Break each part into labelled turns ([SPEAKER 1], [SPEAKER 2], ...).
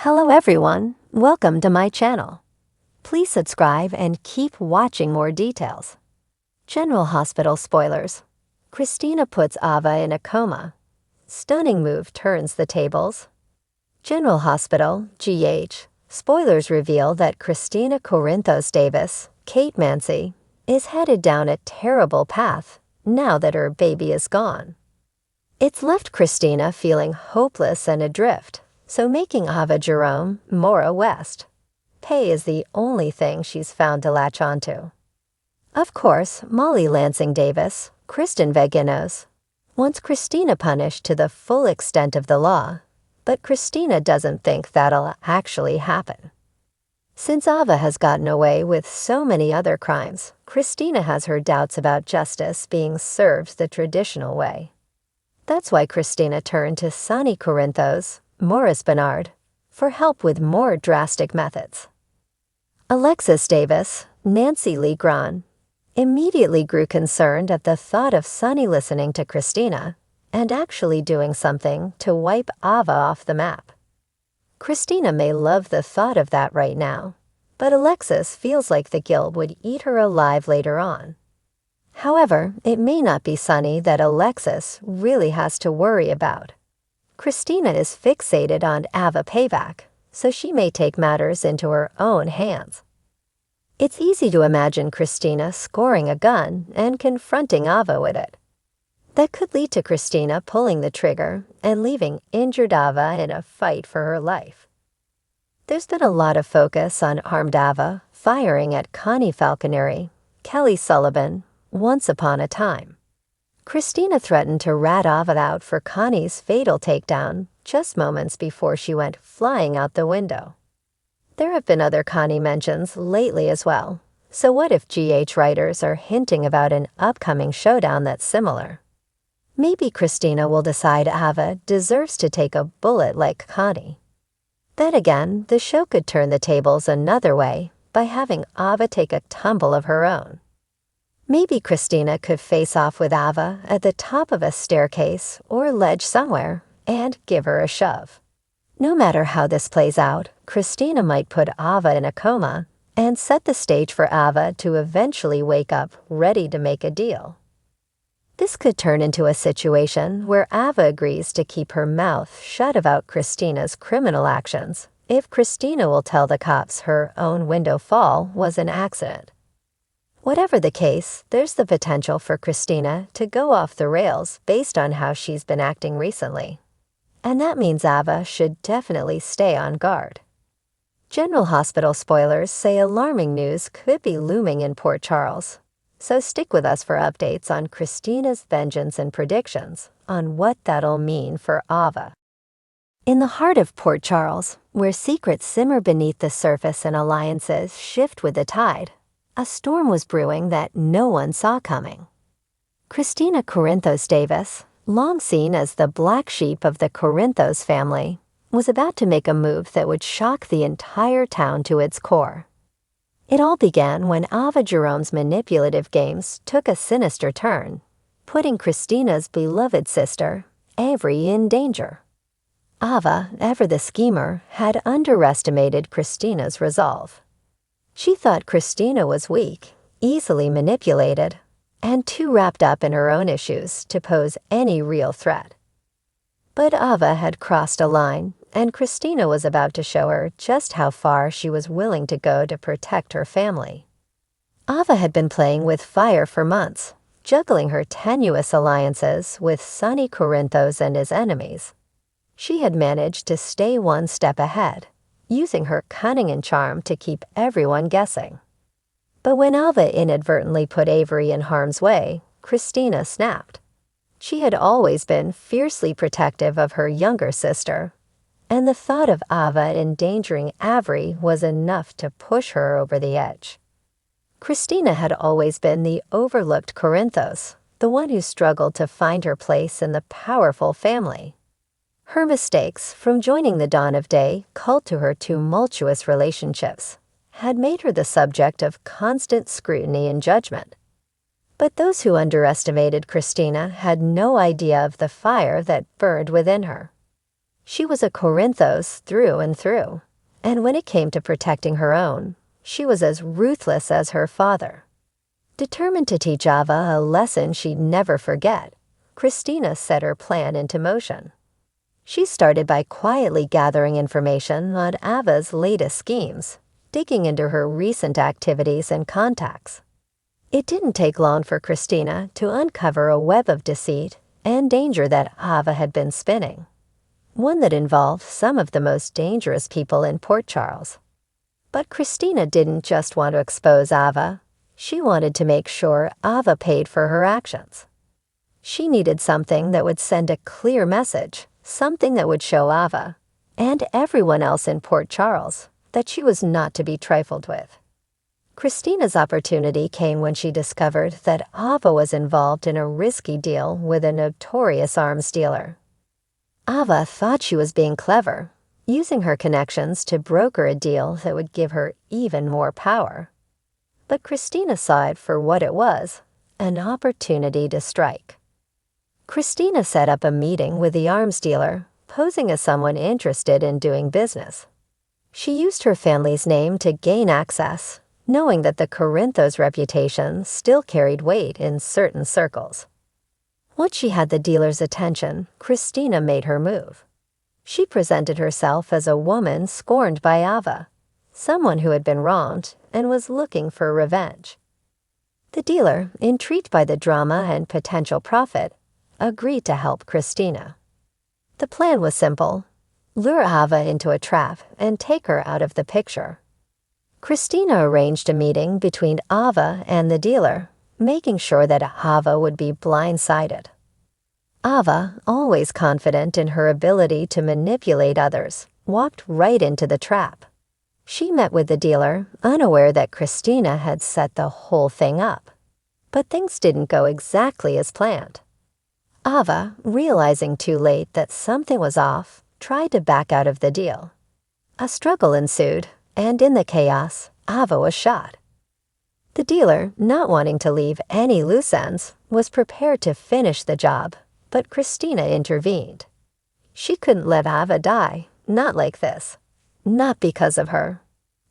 [SPEAKER 1] Hello everyone, welcome to my channel. Please subscribe and keep watching more details. General Hospital spoilers. Kristina puts Ava in a coma. Stunning move turns the tables. General Hospital, GH. Spoilers reveal that Kristina Corinthos Davis, Kate Mancy, is headed down a terrible path now that her baby is gone. It's left Kristina feeling hopeless and adrift, so making Ava Jerome Mora West. Pay is the only thing she's found to latch onto. Of course, Molly Lansing Davis, Kristen Vaginos, wants Kristina punished to the full extent of the law, but Kristina doesn't think that'll actually happen. Since Ava has gotten away with so many other crimes, Kristina has her doubts about justice being served the traditional way. That's why Kristina turned to Sonny Corinthos, Morris Bernard, for help with more drastic methods. Alexis Davis, Nancy Lee Gran, immediately grew concerned at the thought of Sonny listening to Kristina and actually doing something to wipe Ava off the map. Kristina may love the thought of that right now, but Alexis feels like the guilt would eat her alive later on. However, it may not be Sonny that Alexis really has to worry about. Kristina is fixated on Ava payback, so she may take matters into her own hands. It's easy to imagine Kristina scoring a gun and confronting Ava with it. That could lead to Kristina pulling the trigger and leaving injured Ava in a fight for her life. There's been a lot of focus on armed Ava firing at Connie Falconeri, Kelly Sullivan, once upon a time. Kristina threatened to rat Ava out for Connie's fatal takedown just moments before she went flying out the window. There have been other Connie mentions lately as well, so what if GH writers are hinting about an upcoming showdown that's similar? Maybe Kristina will decide Ava deserves to take a bullet like Connie. Then again, the show could turn the tables another way by having Ava take a tumble of her own. Maybe Kristina could face off with Ava at the top of a staircase or ledge somewhere and give her a shove. No matter how this plays out, Kristina might put Ava in a coma and set the stage for Ava to eventually wake up ready to make a deal. This could turn into a situation where Ava agrees to keep her mouth shut about Kristina's criminal actions if Kristina will tell the cops her own window fall was an accident. Whatever the case, there's the potential for Kristina to go off the rails based on how she's been acting recently. And that means Ava should definitely stay on guard. General Hospital spoilers say alarming news could be looming in Port Charles, so stick with us for updates on Kristina's vengeance and predictions on what that'll mean for Ava. In the heart of Port Charles, where secrets simmer beneath the surface and alliances shift with the tide, a storm was brewing that no one saw coming. Kristina Corinthos Davis, long seen as the black sheep of the Corinthos family, was about to make a move that would shock the entire town to its core. It all began when Ava Jerome's manipulative games took a sinister turn, putting Kristina's beloved sister, Avery, in danger. Ava, ever the schemer, had underestimated Kristina's resolve. She thought Kristina was weak, easily manipulated, and too wrapped up in her own issues to pose any real threat. But Ava had crossed a line, and Kristina was about to show her just how far she was willing to go to protect her family. Ava had been playing with fire for months, juggling her tenuous alliances with Sonny Corinthos and his enemies. She had managed to stay one step ahead, using her cunning and charm to keep everyone guessing. But when Ava inadvertently put Avery in harm's way, Kristina snapped. She had always been fiercely protective of her younger sister, and the thought of Ava endangering Avery was enough to push her over the edge. Kristina had always been the overlooked Corinthos, the one who struggled to find her place in the powerful family. Her mistakes, from joining the dawn of day cult to her tumultuous relationships, had made her the subject of constant scrutiny and judgment. But those who underestimated Kristina had no idea of the fire that burned within her. She was a Corinthos through and through, and when it came to protecting her own, she was as ruthless as her father. Determined to teach Ava a lesson she'd never forget, Kristina set her plan into motion. She started by quietly gathering information on Ava's latest schemes, digging into her recent activities and contacts. It didn't take long for Kristina to uncover a web of deceit and danger that Ava had been spinning, one that involved some of the most dangerous people in Port Charles. But Kristina didn't just want to expose Ava. She wanted to make sure Ava paid for her actions. She needed something that would send a clear message, something that would show Ava, and everyone else in Port Charles, that she was not to be trifled with. Kristina's opportunity came when she discovered that Ava was involved in a risky deal with a notorious arms dealer. Ava thought she was being clever, using her connections to broker a deal that would give her even more power. But Kristina saw it for what it was, an opportunity to strike. Kristina set up a meeting with the arms dealer, posing as someone interested in doing business. She used her family's name to gain access, knowing that the Corinthos reputation still carried weight in certain circles. Once she had the dealer's attention, Kristina made her move. She presented herself as a woman scorned by Ava, someone who had been wronged and was looking for revenge. The dealer, intrigued by the drama and potential profit, agreed to help Kristina. The plan was simple: lure Ava into a trap and take her out of the picture. Kristina arranged a meeting between Ava and the dealer, making sure that Ava would be blindsided. Ava, always confident in her ability to manipulate others, walked right into the trap. She met with the dealer, unaware that Kristina had set the whole thing up. But things didn't go exactly as planned. Ava, realizing too late that something was off, tried to back out of the deal. A struggle ensued, and in the chaos, Ava was shot. The dealer, not wanting to leave any loose ends, was prepared to finish the job, but Kristina intervened. She couldn't let Ava die, not like this. Not because of her.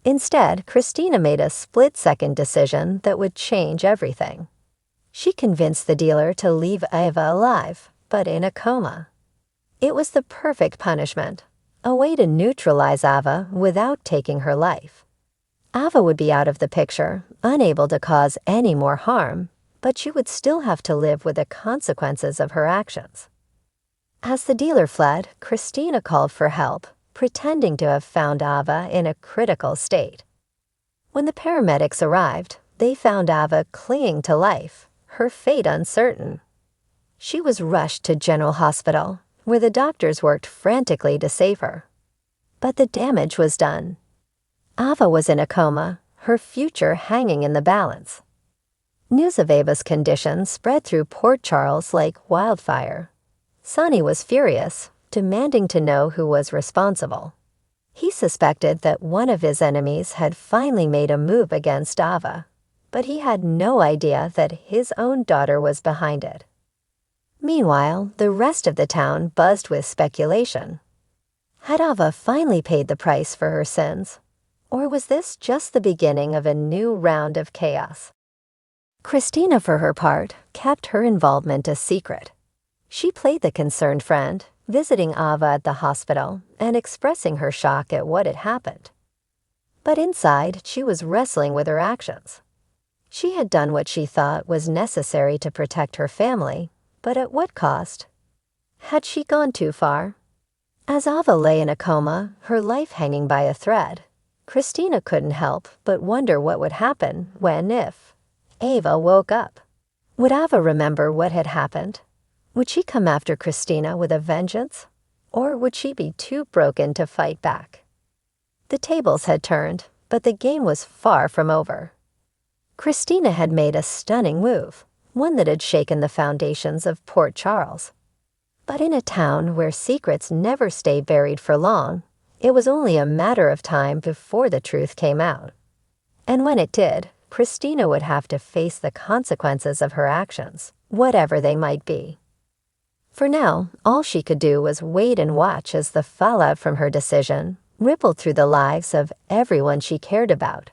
[SPEAKER 1] Instead, Kristina made a split-second decision that would change everything. She convinced the dealer to leave Ava alive, but in a coma. It was the perfect punishment, a way to neutralize Ava without taking her life. Ava would be out of the picture, unable to cause any more harm, but she would still have to live with the consequences of her actions. As the dealer fled, Kristina called for help, pretending to have found Ava in a critical state. When the paramedics arrived, they found Ava clinging to life, her fate uncertain. She was rushed to General Hospital, where the doctors worked frantically to save her. But the damage was done. Ava was in a coma, her future hanging in the balance. News of Ava's condition spread through Port Charles like wildfire. Sonny was furious, demanding to know who was responsible. He suspected that one of his enemies had finally made a move against Ava, but he had no idea that his own daughter was behind it. Meanwhile, the rest of the town buzzed with speculation. Had Ava finally paid the price for her sins? Or was this just the beginning of a new round of chaos? Kristina, for her part, kept her involvement a secret. She played the concerned friend, visiting Ava at the hospital and expressing her shock at what had happened. But inside, she was wrestling with her actions. She had done what she thought was necessary to protect her family, but at what cost? Had she gone too far? As Ava lay in a coma, her life hanging by a thread, Kristina couldn't help but wonder what would happen when, if, Ava woke up. Would Ava remember what had happened? Would she come after Kristina with a vengeance? Or would she be too broken to fight back? The tables had turned, but the game was far from over. Kristina had made a stunning move, one that had shaken the foundations of Port Charles. But in a town where secrets never stay buried for long, it was only a matter of time before the truth came out. And when it did, Kristina would have to face the consequences of her actions, whatever they might be. For now, all she could do was wait and watch as the fallout from her decision rippled through the lives of everyone she cared about.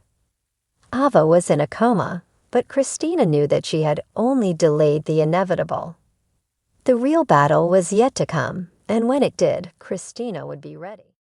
[SPEAKER 1] Ava was in a coma, but Kristina knew that she had only delayed the inevitable. The real battle was yet to come, and when it did, Kristina would be ready.